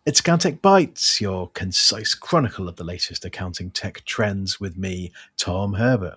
It's Accountech Bytes, your concise chronicle of the latest accounting tech trends with me, Tom Herbert.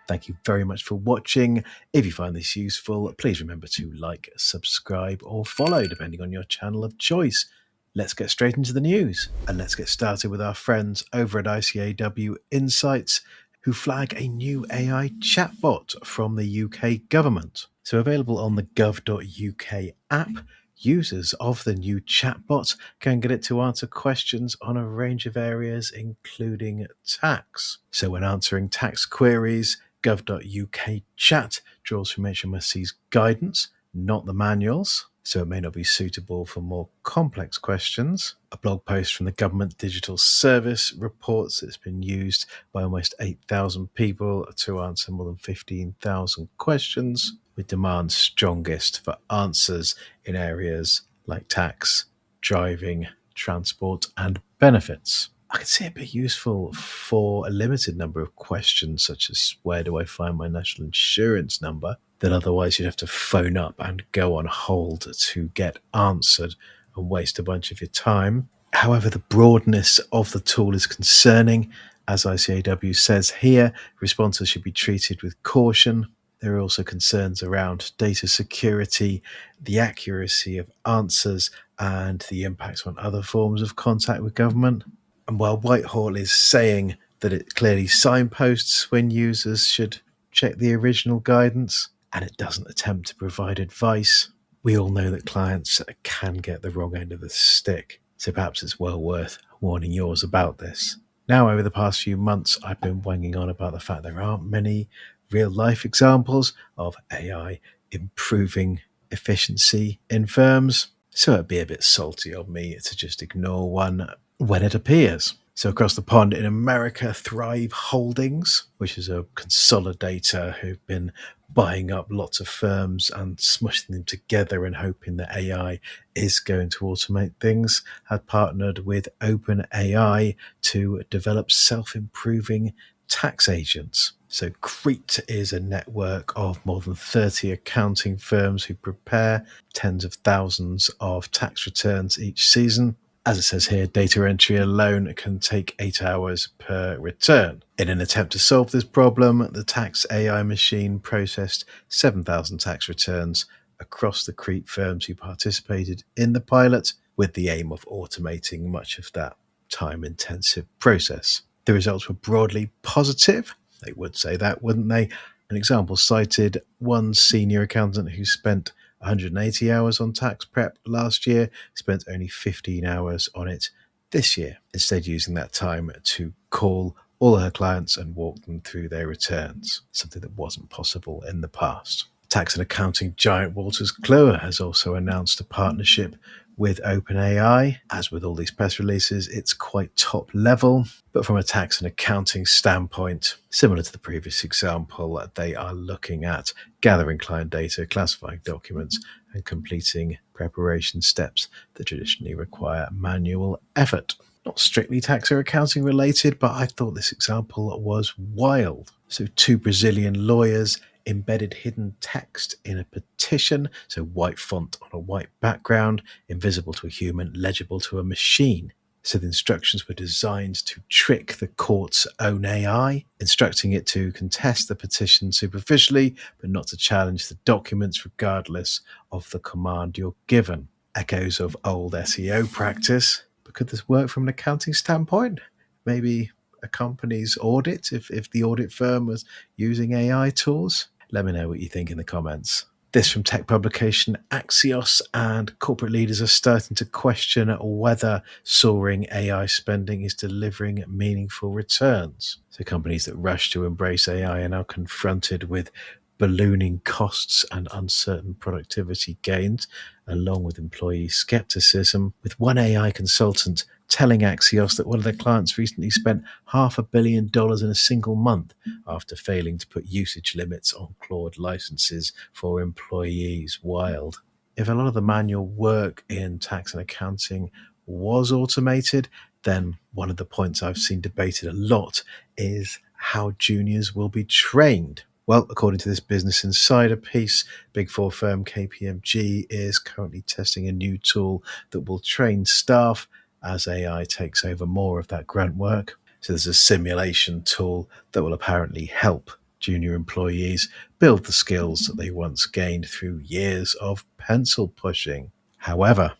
Thank you very much for watching. If you find this useful, please remember to like, subscribe, or follow, depending on your channel of choice. Let's get straight into the news, and let's get started with our friends over at ICAW Insights, who flag a new AI chatbot from the UK government. So available on the gov.uk app, users of the new chatbot can get it to answer questions on a range of areas, including tax. So when answering tax queries, gov.uk chat draws from HMRC's guidance, not the manuals, so it may not be suitable for more complex questions. A blog post from the Government Digital Service reports it's been used by almost 8,000 people to answer more than 15,000 questions, with demand strongest for answers in areas like tax, driving, transport, and benefits. I could see it be useful for a limited number of questions, such as where do I find my national insurance number, that otherwise you'd have to phone up and go on hold to get answered and waste a bunch of your time. However, the broadness of the tool is concerning. As ICAW says here, responses should be treated with caution. There are also concerns around data security, the accuracy of answers, and the impact on other forms of contact with government. And while Whitehall is saying that it clearly signposts when users should check the original guidance, and it doesn't attempt to provide advice, we all know that clients can get the wrong end of the stick. So perhaps it's well worth warning yours about this. Now, over the past few months, I've been wanging on about the fact there aren't many real-life examples of AI improving efficiency in firms, so it'd be a bit salty of me to just ignore one when it appears. So across the pond in America, Thrive Holdings, which is a consolidator who've been buying up lots of firms and smushing them together and hoping that AI is going to automate things, had partnered with OpenAI to develop self-improving tax agents. So Crete is a network of more than 30 accounting firms who prepare tens of thousands of tax returns each season. As it says here, data entry alone can take 8 hours per return. In an attempt to solve this problem, the tax AI machine processed 7,000 tax returns across the Crete firms who participated in the pilot, with the aim of automating much of that time-intensive process. The results were broadly positive. They would say that, wouldn't they? An example cited one senior accountant who spent 180 hours on tax prep last year, spent only 15 hours on it this year, instead using that time to call all her clients and walk them through their returns, something that wasn't possible in the past. Tax and accounting giant Wolters Kluwer has also announced a partnership with OpenAI. As with all these press releases, it's quite top level, but from a tax and accounting standpoint, similar to the previous example, they are looking at gathering client data, classifying documents, and completing preparation steps that traditionally require manual effort. Not strictly tax or accounting related, but I thought this example was wild. So 2 Brazilian lawyers embedded hidden text in a petition, so white font on a white background, invisible to a human, legible to a machine. So the instructions were designed to trick the court's own AI, instructing it to contest the petition superficially, but not to challenge the documents regardless of the command you're given. Echoes of old SEO practice. But could this work from an accounting standpoint? Maybe a company's audit, if the audit firm was using AI tools? Let me know what you think in the comments. This from tech publication Axios, and corporate leaders are starting to question whether soaring AI spending is delivering meaningful returns. So companies that rush to embrace AI are now confronted with ballooning costs and uncertain productivity gains, along with employee skepticism, with one AI consultant telling Axios that one of their clients recently spent $500 million in a single month after failing to put usage limits on Claude licenses for employees. Wild. If a lot of the manual work in tax and accounting was automated, then one of the points I've seen debated a lot is how juniors will be trained. Well, according to this Business Insider piece, Big Four firm KPMG is currently testing a new tool that will train staff as AI takes over more of that grunt work. So there's a simulation tool that will apparently help junior employees build the skills that they once gained through years of pencil pushing. However,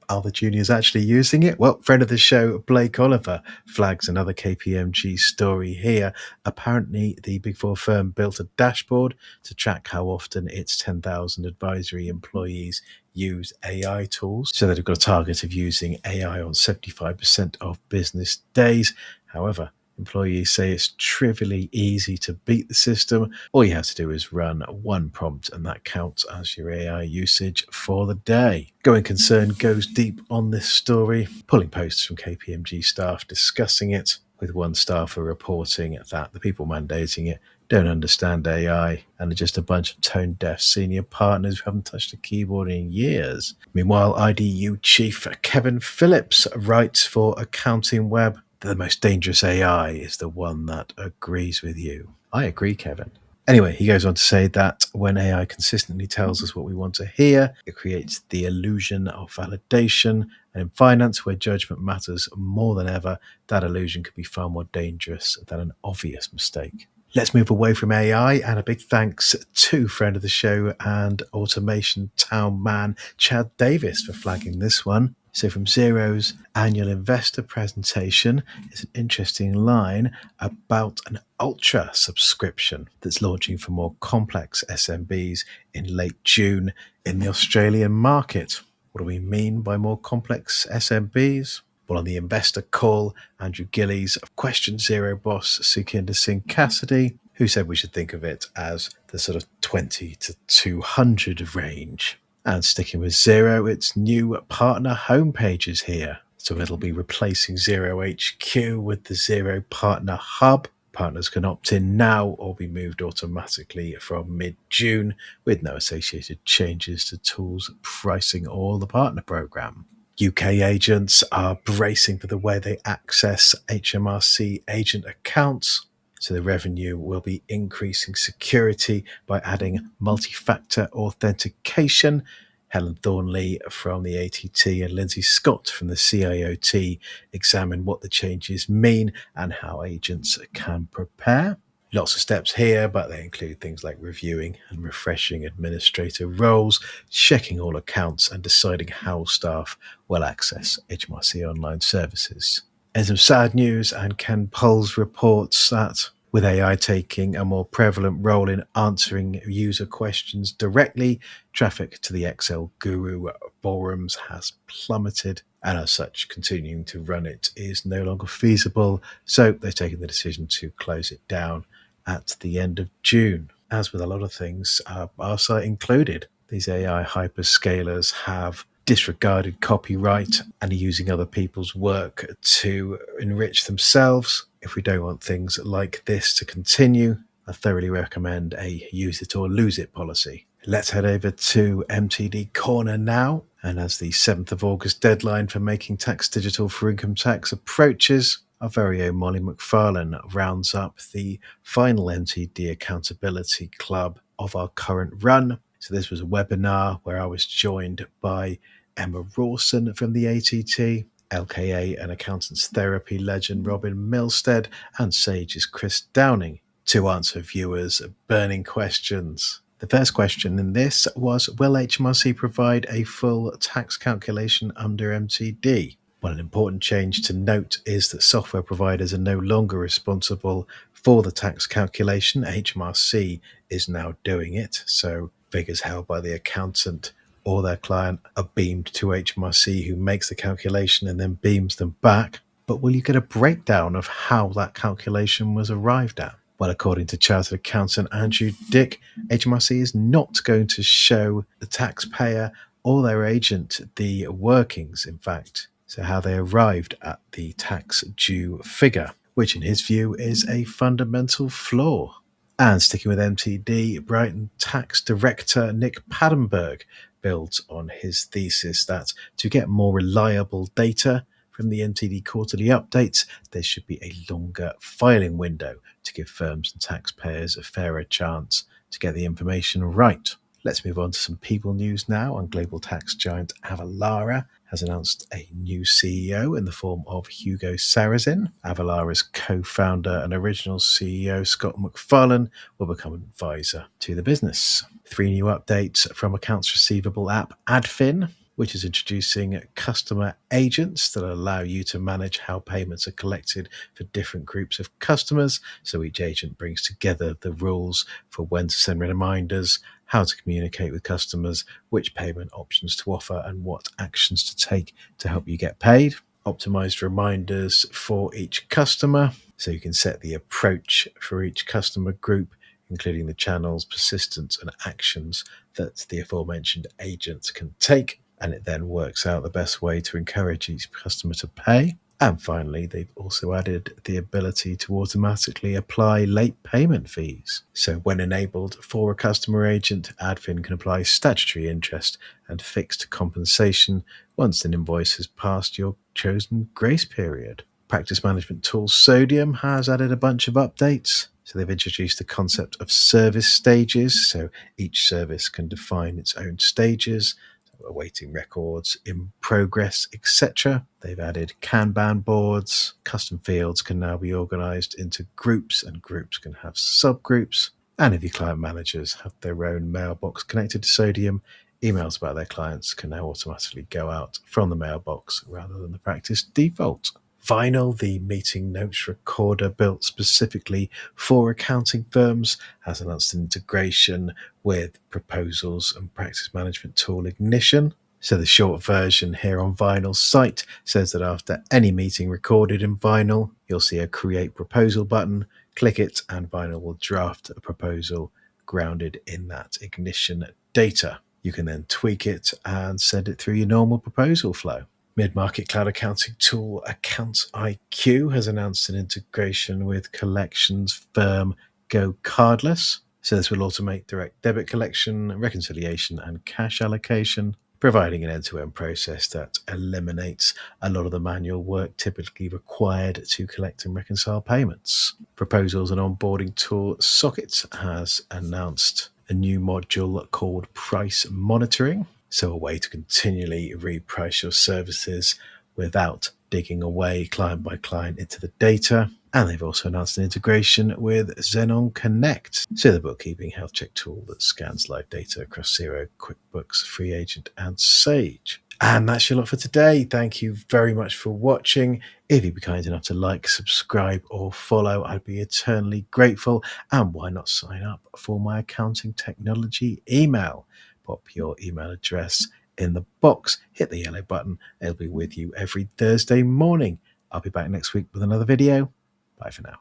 are the juniors actually using it? Well, friend of the show, Blake Oliver, flags another KPMG story here. Apparently, the Big Four firm built a dashboard to track how often its 10,000 advisory employees use AI tools. So they've got a target of using AI on 75% of business days. However, employees say it's trivially easy to beat the system. All you have to do is run one prompt, and that counts as your AI usage for the day. Going Concern goes deep on this story, pulling posts from KPMG staff discussing it, with one staffer reporting that the people mandating it don't understand AI and are just a bunch of tone-deaf senior partners who haven't touched a keyboard in years. Meanwhile, IDU chief Kevin Phillips writes for Accounting Web, the most dangerous AI is the one that agrees with you. I agree, Kevin. Anyway, he goes on to say that when AI consistently tells us what we want to hear, it creates the illusion of validation. And in finance, where judgment matters more than ever, that illusion could be far more dangerous than an obvious mistake. Let's move away from AI, and a big thanks to friend of the show and automation town man Chad Davis for flagging this one. So from Xero's annual investor presentation is an interesting line about an Ultra subscription that's launching for more complex SMBs in late June in the Australian market. What do we mean by more complex SMBs? Well, on the investor call, Andrew Gillies questioned Xero boss Sukhinder Singh Cassidy, who said we should think of it as the sort of 20 to 200 range. And sticking with Xero, its new partner homepage is here. So it'll be replacing Xero HQ with the Xero Partner Hub. Partners can opt in now or be moved automatically from mid-June with no associated changes to tools, pricing, or the partner program. UK agents are bracing for the way they access HMRC agent accounts. So the revenue will be increasing security by adding multi-factor authentication. Helen Thornley from the ATT and Lindsay Scott from the CIOT examine what the changes mean and how agents can prepare. Lots of steps here, but they include things like reviewing and refreshing administrator roles, checking all accounts, and deciding how staff will access HMRC online services. And some sad news, and Ken Pulse reports that with AI taking a more prevalent role in answering user questions directly, traffic to the Excel Guru forums has plummeted, and as such, continuing to run it is no longer feasible. So they've taken the decision to close it down at the end of June. As with a lot of things, our site included, these AI hyperscalers have disregarded copyright and are using other people's work to enrich themselves. If we don't want things like this to continue, I thoroughly recommend a use it or lose it policy. Let's head over to MTD Corner now. And as the 7th of August deadline for making tax digital for income tax approaches, our very own Molly McFarlane rounds up the final MTD Accountability Club of our current run. So this was a webinar where I was joined by Emma Rawson from the ATT, LKA and Accountants Therapy legend Robin Milstead, and Sage's Chris Downing to answer viewers' burning questions. The first question in this was, will HMRC provide a full tax calculation under MTD? Well, an important change to note is that software providers are no longer responsible for the tax calculation. HMRC is now doing it, so figures held by the accountant or their client are beamed to HMRC, who makes the calculation and then beams them back. But will you get a breakdown of how that calculation was arrived at? Well, according to Chartered Accountant Andrew Dick, HMRC is not going to show the taxpayer or their agent the workings, in fact, so how they arrived at the tax due figure, which in his view is a fundamental flaw. And sticking with MTD, Brighton Tax Director Nick Paddenberg builds on his thesis that to get more reliable data, from the NTD quarterly updates, there should be a longer filing window to give firms and taxpayers a fairer chance to get the information right. Let's move on to some people news now. And global tax giant Avalara has announced a new CEO in the form of Hugo Sarrazin. Avalara's co-founder and original CEO, Scott McFarlane, will become an advisor to the business. 3 new updates from accounts receivable app Adfin, which is introducing customer agents that allow you to manage how payments are collected for different groups of customers. So each agent brings together the rules for when to send reminders, how to communicate with customers, which payment options to offer, and what actions to take to help you get paid. Optimized reminders for each customer, so you can set the approach for each customer group, including the channels, persistence, and actions that the aforementioned agents can take. And it then works out the best way to encourage each customer to pay. And finally, they've also added the ability to automatically apply late payment fees. So when enabled for a customer agent, Adfin can apply statutory interest and fixed compensation once an invoice has passed your chosen grace period. Practice management tool Sodium has added a bunch of updates. So they've introduced the concept of service stages. So each service can define its own stages, awaiting records, in progress, etc. They've added Kanban boards. Custom fields can now be organized into groups, and groups can have subgroups. And if your client managers have their own mailbox connected to Sodium, emails about their clients can now automatically go out from the mailbox rather than the practice default. Vinyl, the meeting notes recorder built specifically for accounting firms, has announced an integration with proposals and practice management tool Ignition. So the short version here on Vinyl's site says that after any meeting recorded in Vinyl, you'll see a Create Proposal button. Click it and Vinyl will draft a proposal grounded in that Ignition data. You can then tweak it and send it through your normal proposal flow. Mid-market cloud accounting tool Accountech has announced an integration with collections firm Go Cardless. So this will automate direct debit collection, reconciliation, and cash allocation, providing an end-to-end process that eliminates a lot of the manual work typically required to collect and reconcile payments. Proposals and onboarding tool Socket has announced a new module called Price Monitoring. So a way to continually reprice your services without digging away client by client into the data. And they've also announced an integration with Xenon Connect, so the bookkeeping health check tool that scans live data across Xero, QuickBooks, Free Agent, and Sage. And that's your lot for today. Thank you very much for watching. If you'd be kind enough to like, subscribe, or follow, I'd be eternally grateful. And why not sign up for my accounting technology email? Pop your email address in the box, hit the yellow button. It'll be with you every Thursday morning. I'll be back next week with another video. Bye for now.